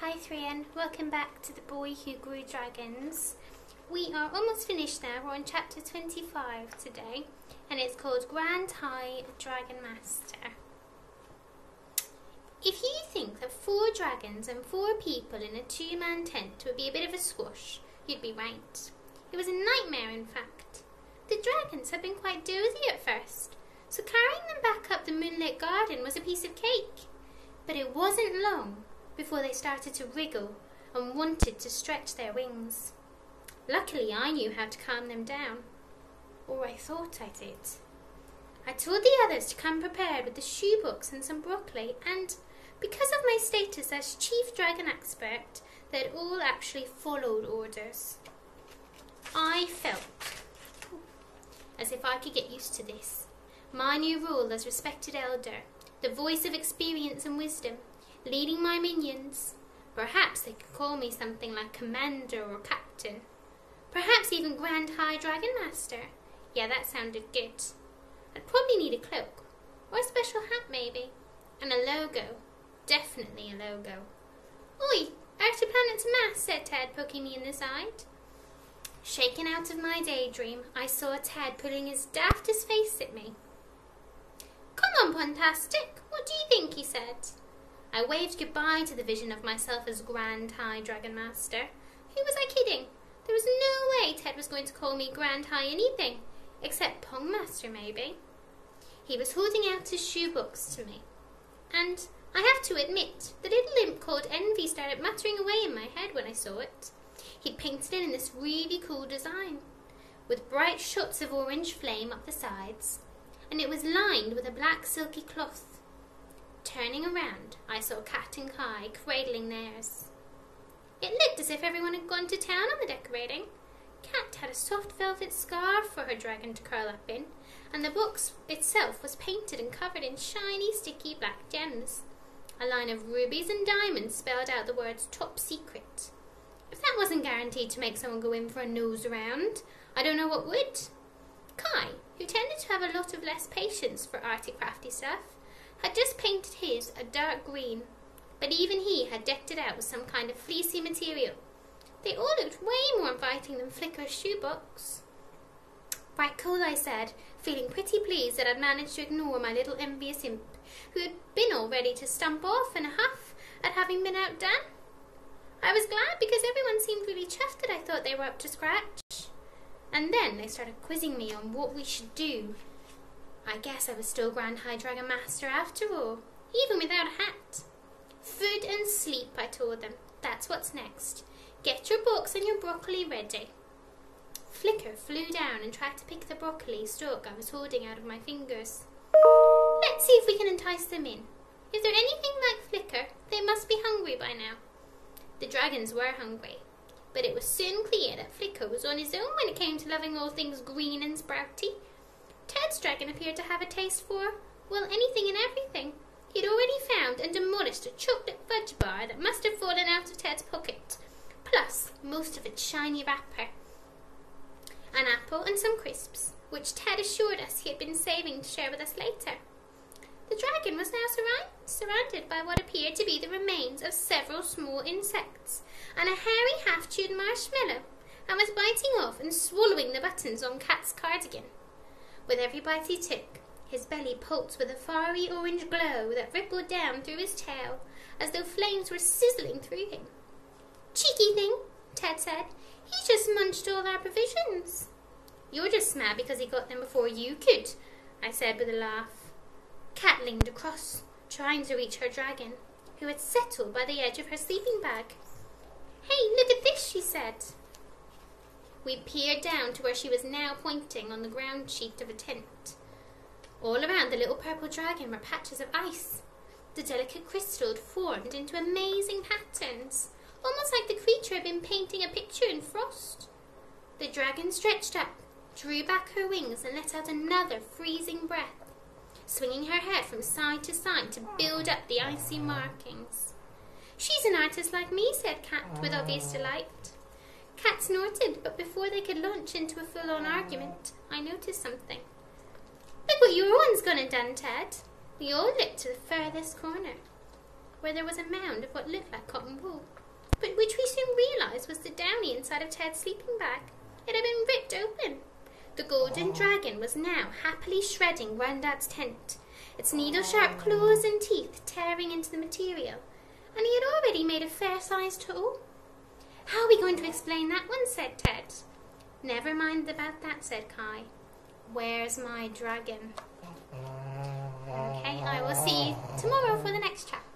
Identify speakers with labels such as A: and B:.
A: Hi Thrian, welcome back to The Boy Who Grew Dragons. We are almost finished now, we're on chapter 25 today, and it's called Grand High Dragon Master. If you think that 4 dragons and 4 people in a 2-man tent would be a bit of a squash, you'd be right. It was a nightmare, in fact. The dragons had been quite dozy at first, so carrying them back up the moonlit garden was a piece of cake. But it wasn't long before they started to wriggle and wanted to stretch their wings. Luckily, I knew how to calm them down. Or I thought I did. I told the others to come prepared with the shoebox and some broccoli, and because of my status as chief dragon expert, they'd all actually followed orders. I felt as if I could get used to this. My new role as respected elder, the voice of experience and wisdom, leading my minions. Perhaps they could call me something like Commander or Captain. Perhaps even Grand High Dragon Master. Yeah, that sounded good. I'd probably need a cloak. Or a special hat, maybe. And a logo. Definitely a logo. Oi, out of planet to mass, said Ted, poking me in the side. Shaken out of my daydream, I saw Ted pulling his daftest face at me. Come on, Pontastic, what do you think, he said. I waved goodbye to the vision of myself as Grand High Dragon Master. Who was I kidding? There was no way Ted was going to call me Grand High anything, except Pong Master, maybe. He was holding out his shoebox to me, and I have to admit, the little imp called Envy started muttering away in my head when I saw it. He'd painted it in this really cool design, with bright shots of orange flame up the sides, and it was lined with a black silky cloth. Turning around, I saw Cat and Kai cradling theirs. It looked as if everyone had gone to town on the decorating. Cat had a soft velvet scarf for her dragon to curl up in, and the box itself was painted and covered in shiny, sticky black gems. A line of rubies and diamonds spelled out the words Top Secret. If that wasn't guaranteed to make someone go in for a nose round, I don't know what would. Kai, who tended to have a lot of less patience for arty crafty stuff, had just painted his a dark green, but even he had decked it out with some kind of fleecy material. They all looked way more inviting than Flicker's shoebox. Right cool, I said, feeling pretty pleased that I'd managed to ignore my little envious imp, who had been all ready to stump off in a huff at having been outdone. I was glad because everyone seemed really chuffed that I thought they were up to scratch. And then they started quizzing me on what we should do. I guess I was still Grand High Dragon Master after all, even without a hat. Food and sleep, I told them. That's what's next. Get your box and your broccoli ready. Flicker flew down and tried to pick the broccoli stalk I was holding out of my fingers. Let's see if we can entice them in. If they're anything like Flicker, they must be hungry by now. The dragons were hungry, but it was soon clear that Flicker was on his own when it came to loving all things green and sprouty. Ted's dragon appeared to have a taste for, well, anything and everything. He'd already found and demolished a chocolate fudge bar that must have fallen out of Ted's pocket, plus most of its shiny wrapper. An apple and some crisps, which Ted assured us he had been saving to share with us later. The dragon was now surrounded by what appeared to be the remains of several small insects and a hairy half-chewed marshmallow, and was biting off and swallowing the buttons on Cat's cardigan. With every bite he took, his belly pulsed with a fiery orange glow that rippled down through his tail, as though flames were sizzling through him. Cheeky thing, Ted said. He just munched all our provisions. You're just mad because he got them before you could, I said with a laugh. Cat leaned across, trying to reach her dragon, who had settled by the edge of her sleeping bag. Hey, look at this, she said. We peered down to where she was now pointing on the ground sheet of a tent. All around the little purple dragon were patches of ice. The delicate crystal had formed into amazing patterns, almost like the creature had been painting a picture in frost. The dragon stretched up, drew back her wings and let out another freezing breath, swinging her head from side to side to build up the icy markings. She's an artist like me, said Cat with obvious delight. Cat snorted, but before they could launch into a full-on argument, I noticed something. Look what your one's gone and done, Ted. We all looked to the furthest corner. where there was a mound of what looked like cotton wool, but which we soon realised was the downy inside of Ted's sleeping bag. It had been ripped open. The golden dragon was now happily shredding Grandad's tent, its needle-sharp claws and teeth tearing into the material, and he had already made a fair-sized hole. "How are we going to explain that one?" said Ted. "Never mind about that," said Kai. "Where's my dragon?" Okay, I will see you tomorrow for the next chapter.